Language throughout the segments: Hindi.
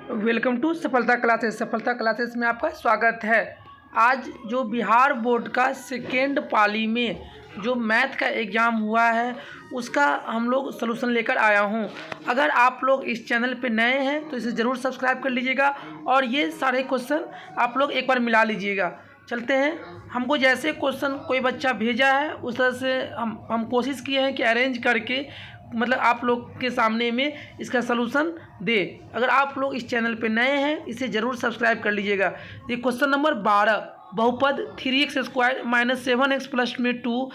वेलकम टू सफलता क्लासेस। सफलता क्लासेस में आपका स्वागत है। आज जो बिहार बोर्ड का सेकेंड पाली में जो मैथ का एग्ज़ाम हुआ है उसका हम लोग सलूशन लेकर आया हूं। अगर आप लोग इस चैनल पे नए हैं तो इसे ज़रूर सब्सक्राइब कर लीजिएगा और ये सारे क्वेश्चन आप लोग एक बार मिला लीजिएगा। चलते हैं। हमको जैसे क्वेश्चन कोई बच्चा भेजा है उस तरह से हम कोशिश किए हैं कि अरेंज करके मतलब आप लोग के सामने में इसका सलूशन दे। अगर आप लोग इस चैनल पे नए हैं इसे ज़रूर सब्सक्राइब कर लीजिएगा। ये क्वेश्चन नंबर 12, बहुपद 3x² - 7x + में 2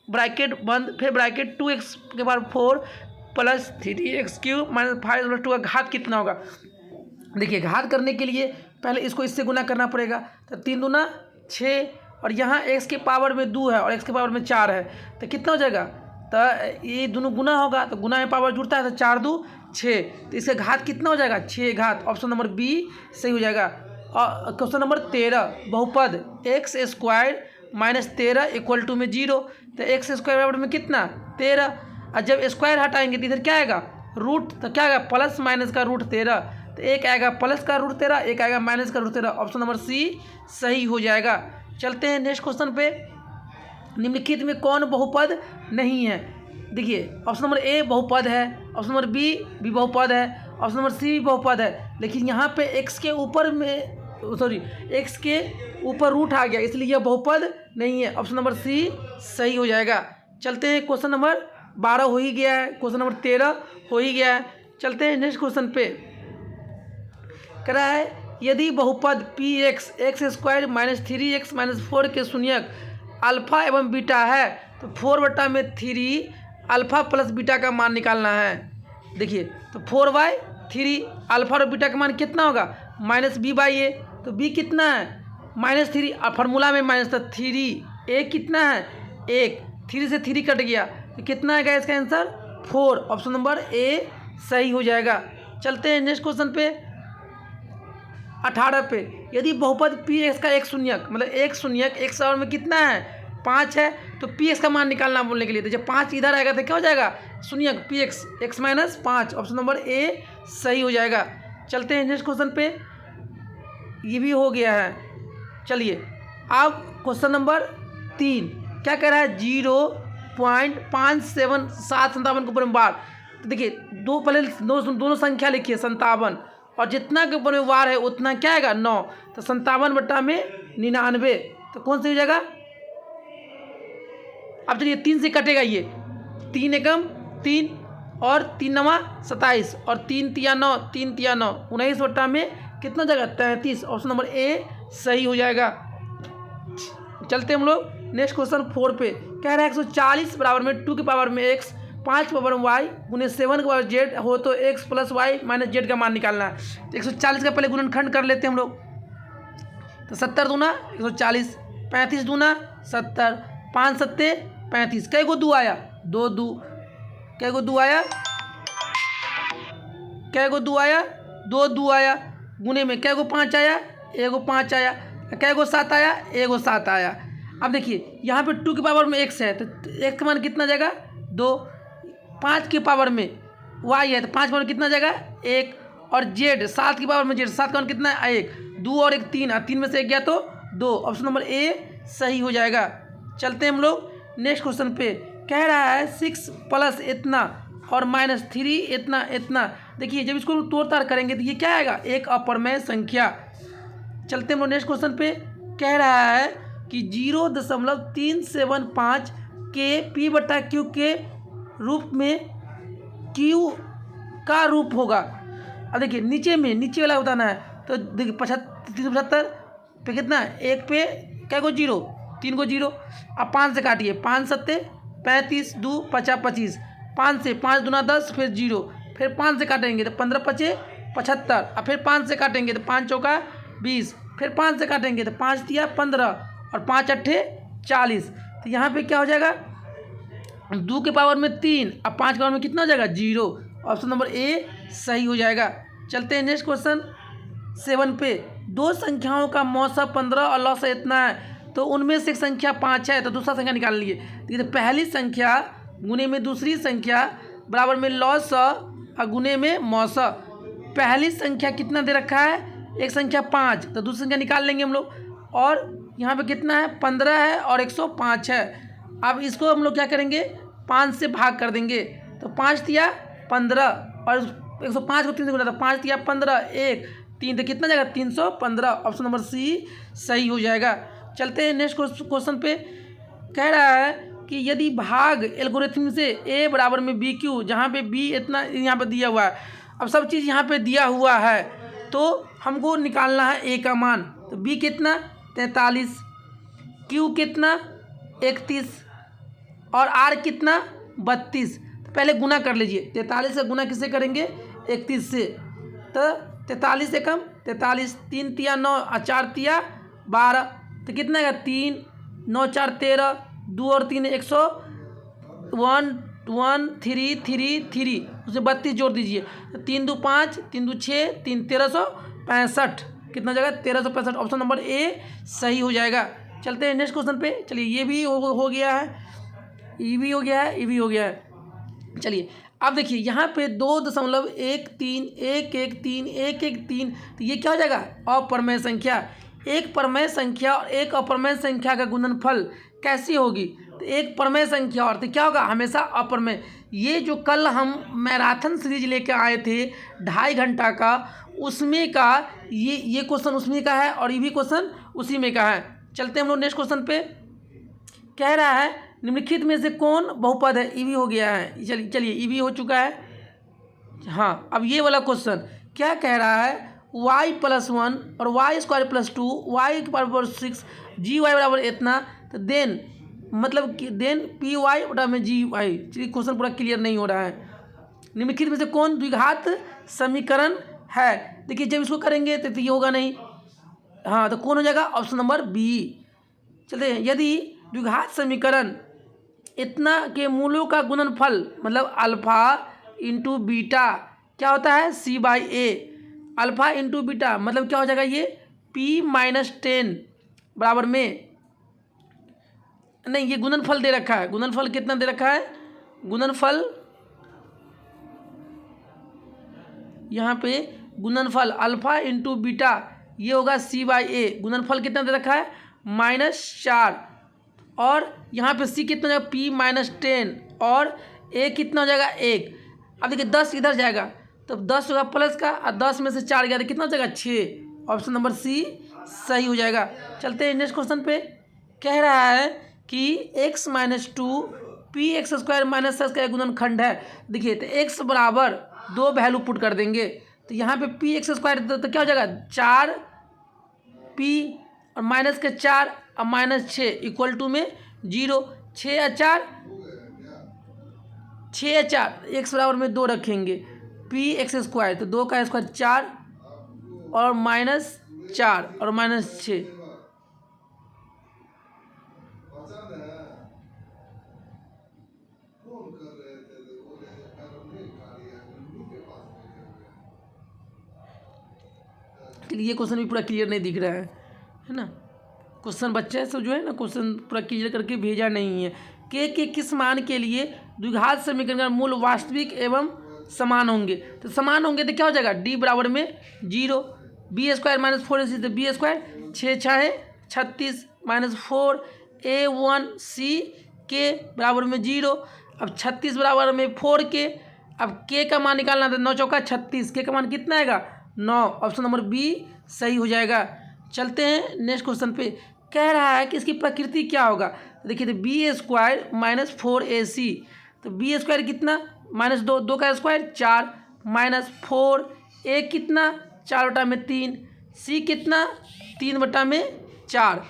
ब्रैकेट बंद, फिर ब्रैकेट 2x के बाद 4 + 3x³ - 5 + 2 का घात कितना होगा। देखिए, घात करने के लिए पहले इसको इससे गुना करना पड़ेगा। तो 3 दूना 6 और यहाँ x के पावर में 2 है और x के पावर में 4 है तो कितना हो जाएगा। तो ये दोनों गुना होगा तो गुना में पावर जुड़ता है तो 4 दूँ 6, तो इसका घात कितना हो जाएगा 6 घात। ऑप्शन नंबर बी सही हो जाएगा। और क्वेश्चन नंबर 13, बहुपद x² - 13 = में 0, तो x² बराबर में कितना 13। और जब स्क्वायर हटाएंगे तो इधर क्या आएगा रूट, तो क्या आएगा प्लस माइनस का रूट 13, तो एक आएगा प्लस का रूट 13, एक आएगा माइनस का रूट 13। ऑप्शन नंबर सी सही हो जाएगा। चलते हैं नेक्स्ट क्वेश्चन पे। निम्नलिखित में कौन बहुपद नहीं है। देखिए, ऑप्शन नंबर ए बहुपद है, ऑप्शन नंबर बी भी बहुपद है, ऑप्शन नंबर सी भी बहुपद है, लेकिन यहाँ पे x के ऊपर में x के ऊपर रूट आ गया इसलिए यह बहुपद नहीं है। ऑप्शन नंबर सी सही हो जाएगा। चलते हैं, क्वेश्चन नंबर 12 हो ही गया है, क्वेश्चन नंबर 13 हो ही गया है। चलते हैं नेक्स्ट क्वेश्चन पे। कह रहा है यदि बहुपद px x² - 3x - 4 के शून्यक अल्फा एवं बीटा है तो 4/3 अल्फा प्लस बीटा का मान निकालना है। देखिए, तो 4/3 अल्फा और बीटा का मान कितना होगा -b/a, तो b कितना है -3 और फार्मूला में माइनस, तो 3 a कितना है 1, 3 से 3 कट गया तो कितना आएगा इसका आंसर 4। ऑप्शन नंबर ए सही हो जाएगा। चलते हैं नेक्स्ट क्वेश्चन पे 18 पे। यदि बहुपद px का एक शून्यक मतलब एक शून्यक x और में कितना है 5 है तो px का मान निकालना बोलने के लिए, तो जब 5 इधर आएगा तो क्या हो जाएगा शून्यक px x - 5। Option number A सही हो जाएगा। चलते हैं नेक्स्ट क्वेश्चन पे, ये भी हो गया है। चलिए, अब क्वेश्चन नंबर 3 क्या कह रहा है 0.577 के ऊपर में बार। तो देखिए, दोनों संख्या लिखिए 57 और जितना के ऊपर में वार है उतना क्या आएगा 9, तो 57/99, तो कौन सा हो जाएगा। अब चलिए 3 से कटेगा, ये 3 एकम 3 और 3 नवा 27 और 3 तिया 9, 3 तिया 9, 19 में कितना हो जाएगा 33। ऑप्शन नंबर ए सही हो जाएगा। चलते हम लोग नेक्स्ट क्वेश्चन 4 पे। कह रहा है 140 बराबर में 2 के पावर में x 5 के पावर में y गुने 7 के पावर z हो तो x + y - z का मान निकालना है। तो 140 का पहले गुणनखंड कर लेते हैं हम लोग। तो 70 दूना 140, 35 दूना 70, 5 सत्ते 35, कै गो 2 आया 2 2, कै गो 2 आया 2 2 आया, गुने में कै गो 5 आया 1 5 आया, कै गो 7 आया 1 7 आया। अब देखिए यहाँ पे 2 के पावर में x है तो x का मान कितना जाएगा 2, 5 के पावर में y है तो 5 के पावर में कितना जाएगा 1, और z 7 की पावर में z 7 का मान कितना है 1, 2 और 1 3, 3 में से 1 गया तो 2। ऑप्शन नंबर ए सही हो जाएगा। चलते हैं हम लोग नेक्स्ट क्वेश्चन पे। कह रहा है 6 + इतना और -3 इतना। देखिए, जब इसको तोड़ ताड़ करेंगे तो ये क्या आएगा एक अपरमेय संख्या। चलते हैं हम लोग नेक्स्ट क्वेश्चन पे। कह रहा है कि 0.375 के p/q के रूप में q का रूप होगा। अब देखिए नीचे वाला बताना है, तो देखिए 375 पे कितना है 1 पे क्या को 0 3 को 0, अब 5 से काटिए 5 सत्ते 35, 2 50 25, 5 से 5 दूना 10, फिर 0, फिर 5 से काटेंगे तो 15 5 75, और फिर 5 से काटेंगे तो 5 चौका 20, फिर 5 से काटेंगे तो 5 तिया 15 और 5 अट्ठे 40। तो यहाँ पे क्या हो जाएगा 2 के पावर में 3 और 5 के पावर में कितना हो जाएगा 0। ऑप्शन नंबर ए सही हो जाएगा। चलते हैं नेक्स्ट क्वेश्चन 7 पे। दो संख्याओं का मौसा 15 और लौसा इतना है तो उनमें से एक संख्या 5 है तो दूसरा संख्या निकाल लीजिए। देखिए, तो पहली संख्या गुने में दूसरी संख्या बराबर में लौसा और गुने में मौसा। पहली संख्या कितना दे रखा है, एक संख्या 5, तो दूसरी संख्या निकाल लेंगे हम लोग। और यहाँ पे कितना है, 15 है और 105 है। अब इसको हम लोग क्या करेंगे, 5 से भाग कर देंगे। तो 5 दिया 15 और 105 को 3 से गुणा, तो 5 दिया 15, 1 3, तो कितना जाएगा 315। ऑप्शन नंबर सी सही हो जाएगा। चलते हैं नेक्स्ट क्वेश्चन पे। कह रहा है कि यदि भाग एल्गोरिथम से a बराबर में बी क्यू, जहाँ पे b इतना यहाँ पे दिया हुआ है, अब सब चीज़ यहाँ पे दिया हुआ है, तो हमको निकालना है a का मान। तो b कितना 43, q कितना 31 और r कितना 32। तो पहले गुना कर लीजिए, 43 से गुना किससे करेंगे, 31 से। तो 43 से कम 43, 3 तिया 9 और 4 तिया 12, तो कितना है 3 9 4 13, 2 और 3 101 1 3 3 3, उसमें 32 जोड़ दीजिए। 3 2 5, 3 2 6, 3 1365, कितना जाएगा 1365। ऑप्शन नंबर ए सही हो जाएगा। चलते हैं नेक्स्ट क्वेश्चन पे। चलिए ये भी हो गया है, ये भी हो गया है, ये भी हो गया है। चलिए अब देखिए यहाँ पे 2.131113 तो ये क्या हो जाएगा, अप्रमेय संख्या। एक प्रमेय संख्या और एक अप्रमेय संख्या का गुणनफल कैसी होगी, तो एक प्रमेय संख्या और तो क्या होगा, हमेशा अप्रमेय। ये जो कल हम मैराथन सीरीज लेके आए थे 2.5 घंटा का, उसमें का ये क्वेश्चन उसमें का है और ये भी क्वेश्चन उसी में का है। चलते हैं हम लोग नेक्स्ट क्वेश्चन पे। कह रहा है निम्नलिखित में से कौन बहुपद है, ई भी हो गया है। चलिए ई भी हो चुका है। हाँ, अब ये वाला क्वेश्चन क्या कह रहा है, y+1 और y² + 2 y/6 gy बराबर इतना, तो देन मतलब कि देन py बटा में gy। चलिए क्वेश्चन पूरा क्लियर नहीं हो रहा है। निम्नलिखित में से कौन द्विघात समीकरण है। देखिए जब इसको करेंगे तो ये होगा नहीं, हाँ तो कौन हो जाएगा, ऑप्शन नंबर बी। चलते हैं, यदि द्विघात समीकरण इतना के मूलों का गुणनफल मतलब अल्फा इंटू बीटा क्या होता है, c/a। अल्फा इंटू बीटा मतलब क्या हो जाएगा, ये p-10 बराबर में, नहीं ये गुणनफल दे रखा है। गुणनफल कितना दे रखा है, गुणनफल यहाँ पे गुणनफल अल्फा इंटू बीटा ये होगा c/a। गुणनफल कितना दे रखा है, -4, और यहाँ पे c कितना जाएगा, p-10 और a कितना हो जाएगा 1। अब देखिए 10 इधर जाएगा तो 10 होगा प्लस का, और 10 में से 4 गया तो कितना हो जाएगा 6। ऑप्शन नंबर सी सही हो जाएगा। चलते हैं नेक्स्ट क्वेश्चन पे। कह रहा है कि x - 2 px² - x का गुणनखंड है। देखिए तो x बराबर 2 वैल्यू पुट कर देंगे, तो यहाँ पे px² तो क्या हो जाएगा 4 p और माइनस के 4 और -6 इक्वल टू में 0। 6 या 4 x बराबर में 2 रखेंगे, px² तो 2 का स्क्वायर 4 और -4 और -6, ये क्वेश्चन भी पूरा क्लियर नहीं दिख रहा है ना। क्वेश्चन बच्चे से जो है ना क्वेश्चन पूरा क्लियर करके भेजा नहीं है। के किस मान के लिए द्विघात समीकरण का मूल वास्तविक एवं समान होंगे, तो समान होंगे तो क्या हो जाएगा, d बराबर में 0, b² - 4ac तो b², 6 6 36 -4 a1 c के बराबर में 0। अब 36 बराबर में 4 के, अब k का मान निकालना था, 9 चौका 36, k का मान कितना आएगा 9। ऑप्शन नंबर बी सही हो जाएगा। चलते हैं नेक्स्ट क्वेश्चन पे। कह रहा है कि इसकी प्रकृति क्या होगा, देखिए तो b² - 4ac, तो b² कितना -2, 2 का स्क्वायर 4 -4 a कितना 4/3, c कितना 3/4।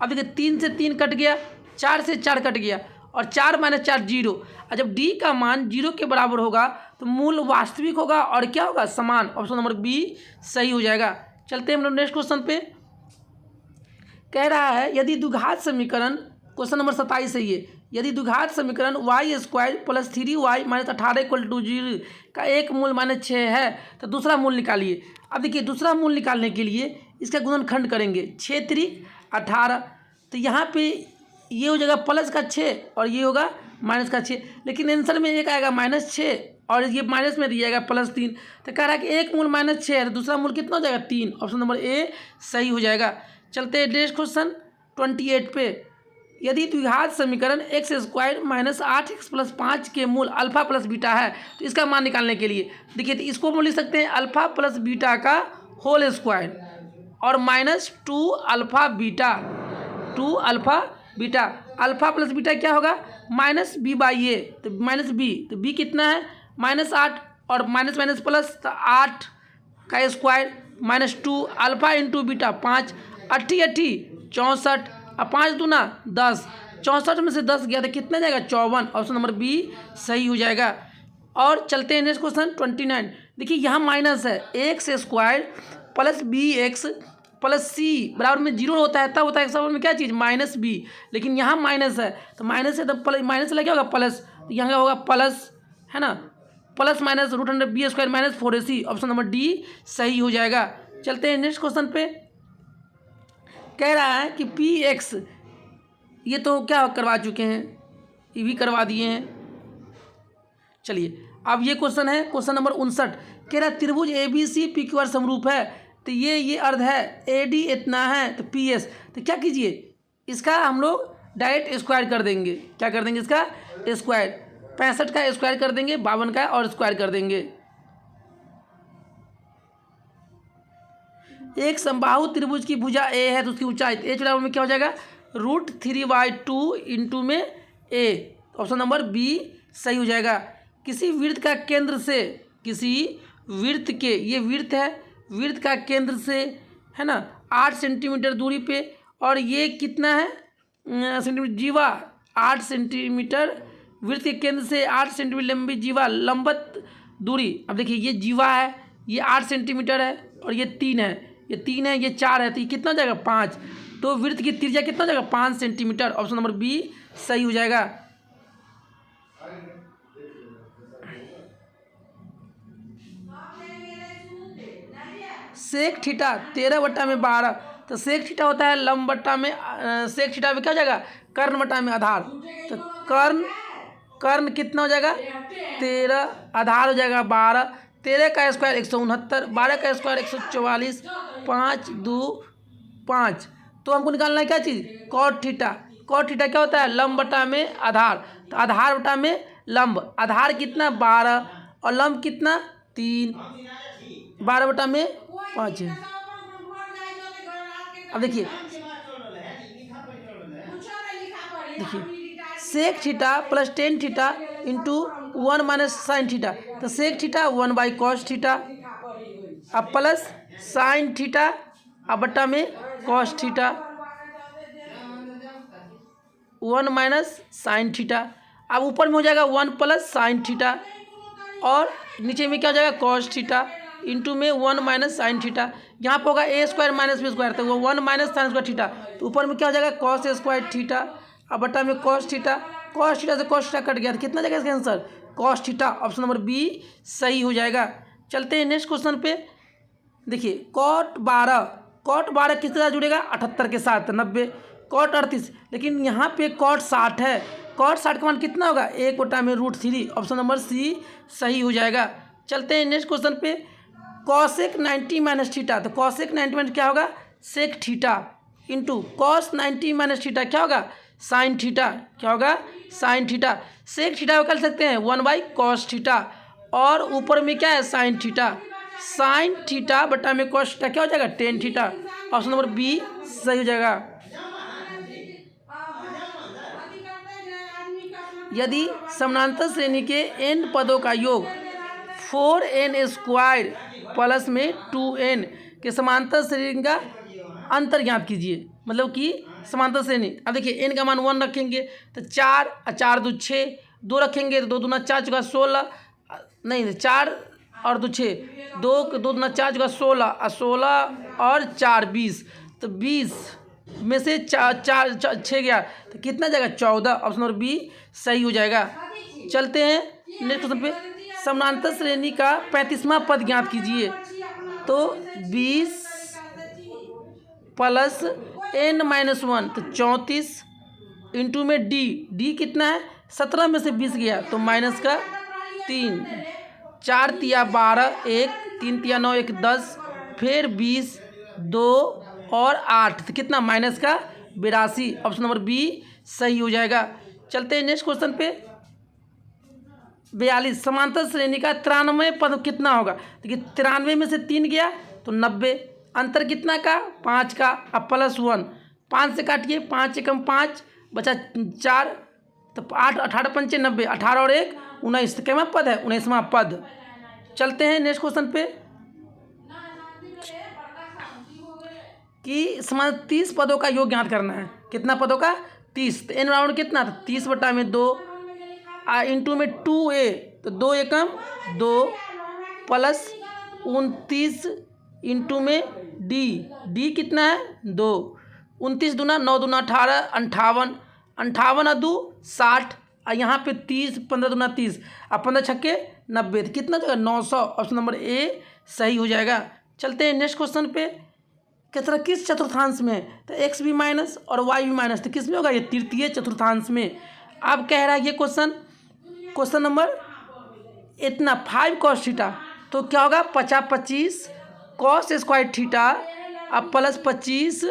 अब देखिए 3 से 3 कट गया, 4 से 4 कट गया और 4 - 4 0। और जब d का मान 0 के बराबर होगा तो मूल वास्तविक होगा और क्या होगा, समान। ऑप्शन नंबर बी सही हो जाएगा। चलते हैं हम लोग नेक्स्ट क्वेश्चन पे। कह रहा है यदि द्विघात समीकरण, क्वेश्चन नंबर 27 है ये, यदि द्विघात समीकरण y² + 3y - 18 = 0 का एक मूल -6 है तो दूसरा मूल निकालिए। अब देखिए दूसरा मूल निकालने के लिए इसका गुणनखंड करेंगे, 6 3 18, तो यहाँ पे ये हो जाएगा प्लस का 6 और ये होगा माइनस का 6, लेकिन आंसर में एक आएगा -6 और ये माइनस में दिया जाएगा +3। तो कह रहा है कि एक मूल -6 है तो दूसरा मूल कितना हो जाएगा 3। ऑप्शन नंबर ए सही हो जाएगा। चलते हैं नेक्स्ट क्वेश्चन 28 पे। यदि द्विघात समीकरण x² - 8x + 5 के मूल अल्फा प्लस बीटा है तो इसका मान निकालने के लिए देखिए, तो इसको हम लिख सकते हैं अल्फा प्लस बीटा का होल स्क्वायर और -2 alpha beta, 2 alpha beta. Alpha plus beta क्या होगा -b/a, तो -b, तो b कितना है -8 और माइनस माइनस प्लस, तो 8 का स्क्वायर -2 अल्फा इंटू बीटा 5, 80 64 और 5 दूना 10, 64 में से 10 गया तो कितना जाएगा 54। ऑप्शन नंबर बी सही हो जाएगा। और चलते हैं नेक्स्ट क्वेश्चन 29। देखिए यहाँ माइनस है x² plus bx plus c बराबर में 0 होता है, तब होता है सब में क्या चीज़ -b, लेकिन यहाँ माइनस है तो माइनस है तो माइनस लगे होगा प्लस, तो यहाँ होगा प्लस, है ना, plus minus √b² - 4ac। Option number D सही हो जाएगा। चलते हैं नेक्स्ट क्वेश्चन पे। कह रहा है कि px, ये तो क्या करवा चुके हैं, ये भी करवा दिए हैं। चलिए अब ये क्वेश्चन है क्वेश्चन नंबर 59। कह रहा है त्रिभुज ABC PQR समरूप है, तो ये अर्ध है, AD इतना है तो PS, तो क्या कीजिए इसका हम लोग डायरेक्ट स्क्वायर कर देंगे। क्या कर देंगे इसका स्क्वायर, 65 का स्क्वायर कर देंगे, 52 का और स्क्वायर कर देंगे। एक समबाहु त्रिभुज की भुजा A है तो उसकी ऊंचाई a बराबर में क्या हो जाएगा √3/2 इंटू में a। ऑप्शन नंबर बी सही हो जाएगा। किसी वृत्त का केंद्र से, किसी वृत्त के, ये वृत्त है, वृत्त का केंद्र से, है ना, 8 सेंटीमीटर दूरी पे, और ये कितना है सेंटीमीटर जीवा, 8 सेंटीमीटर, वृत्त के केंद्र से 8 सेंटीमीटर लंबी जीवा लंबवत दूरी। अब देखिए ये जीवा है, ये 8 सेंटीमीटर है और ये 3 है, ये 3 है, ये 4 है, तो ये कितना हो जाएगा 5। तो वृत्त की त्रिज्या कितना हो जाएगा 5 सेंटीमीटर। ऑप्शन नंबर बी सही हो जाएगा। सेक थीटा 13/12, तो सेक थीटा होता है लंब बट्टा में, सेक थीटा में क्या हो जाएगा कर्ण बट्टा में आधार, तो कर्ण कितना हो जाएगा 13, आधार हो जाएगा 12, 13 का स्क्वायर 169, 12 का स्क्वायर 144, 5 2 5। तो हमको निकालना है क्या चीज़ कॉट थीटा। कॉट थीटा क्या होता है लंब बटा में आधार, तो आधार बटा में लंब, आधार कितना 12 और लंब कितना 3, 12 बटा में 5 है। अब देखिए sec theta plus tan theta into 1 - sine theta, तो सेक थीटा 1/cos थीटा अब प्लस साइन थीटा अब बट्टा में cos थीटा 1 - साइन थीटा। अब ऊपर में हो जाएगा 1 + साइन थीटा और नीचे में क्या हो जाएगा cos थीटा इंटू में 1 - साइन थीटा। यहाँ पर होगा a² - b², तो वो 1 - साइन² थीटा, तो ऊपर में क्या हो जाएगा cos² थीटा अब बट्टा में cos थीटा। cos थीटा से cos थीटा कट गया तो कितना जाएगा इसका answer cos theta. Option number B सही हो जाएगा। चलते हैं नेक्स्ट क्वेश्चन पे। देखिए cot 12 किसके साथ जुड़ेगा 78 के साथ 90, cot 38, लेकिन यहाँ पे cot 60 है, cot 60 का मान कितना होगा 1/√3। ऑप्शन नंबर सी सही हो जाएगा। चलते हैं नेक्स्ट क्वेश्चन पे। cosec 90 - थीटा, तो cosec 90 क्या होगा sec theta into cos 90 - theta क्या होगा साइन थीटा, क्या होगा साइन थीटा। सेक थीटा को कर सकते हैं 1/cos थीटा और ऊपर में क्या है साइन थीटा, साइन थीटा बटा में cos थीटा क्या हो जाएगा tan theta. Option number B सही हो जाएगा। यदि समानांतर श्रेणी के n पदों का योग 4n² प्लस में 2n के समांतर श्रेणी का अंतर ज्ञात कीजिए। मतलब कि समांतर श्रेणी, अब देखिए n का मान 1 रखेंगे तो 4 और 4 2 6, 2 रखेंगे तो 2 दूना 4 चौका 16, नहीं 4 और 2 6, 2 दूना 4 चौका 16 और 16 और 4 20, तो 20 में से 4 6 गया तो कितना जाएगा 14। ऑप्शन नंबर बी सही हो जाएगा। चलते हैं नेक्स्ट क्वेश्चन पे। समानांतर श्रेणी का 35वां पद ज्ञात कीजिए, तो 20 प्लस n - 1 तो 34 इंटू में d कितना है 17 में से 20 गया तो माइनस का 3, 4 तिया 12, 1, 3 तिया 9, 1 10, फिर 20, 2 और 8, तो कितना माइनस का 82। ऑप्शन नंबर बी सही हो जाएगा। चलते हैं नेक्स्ट क्वेश्चन पे। 42, समांतर श्रेणी का 93 पद कितना होगा? देखिए 93 में से 3 गया तो 90, अंतर कितना का 5 का। अब +1, 5 से काटिए, 5 एकम 5 बचा 4, तो 8 18 पंचे 90, 18 और 1 19, तो कितना पद है 19वां पद। चलते हैं नेक्स्ट क्वेश्चन पे कि समान 30 पदों का योग ज्ञात करना है। कितना पदों का 30, तो एन राउंड कितना, तो 30/2 इंटू में 2a, तो 2 एकम 2 प्लस 29 इंटू में डी कितना है 2, 29 दूना 9 दूना 18, 58, 58 और 2 60, और यहाँ पे 30, 15 दूना 30, अब 15 छक्के 90, तो कितना जगह 900। ऑप्शन नंबर ए सही हो जाएगा। चलते हैं नेक्स्ट क्वेश्चन पे। कितना किस चतुर्थांश में है? तो एक्स भी माइनस और वाई भी माइनस, तो किस में होगा? ये तृतीय चतुर्थांश में। अब कह रहा है ये क्वेश्चन नंबर इतना 5 cos थीटा, तो क्या होगा 50/25 cos स्क्वायर थीटा अब प्लस 25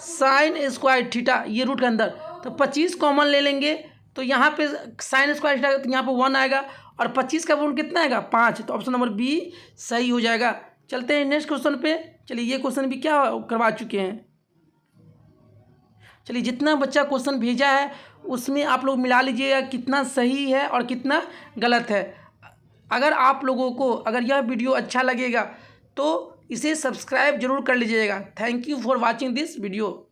sin स्क्वायर थीटा, ये रूट के अंदर, तो 25 कॉमन ले लेंगे, तो यहाँ पे sin स्क्वायर थीटा, तो यहाँ पे 1 आएगा, और 25 का गुण कितना आएगा 5, तो ऑप्शन नंबर बी सही हो जाएगा। चलते हैं नेक्स्ट क्वेश्चन पे। चलिए ये क्वेश्चन भी क्या करवा चुके हैं। चलिए जितना बच्चा क्वेश्चन भेजा है उसमें आप लोग मिला लीजिएगा कितना सही है और कितना गलत है। अगर आप लोगों को अगर यह वीडियो अच्छा लगेगा तो इसे सब्सक्राइब जरूर कर लीजिएगा। Thank you for watching this video.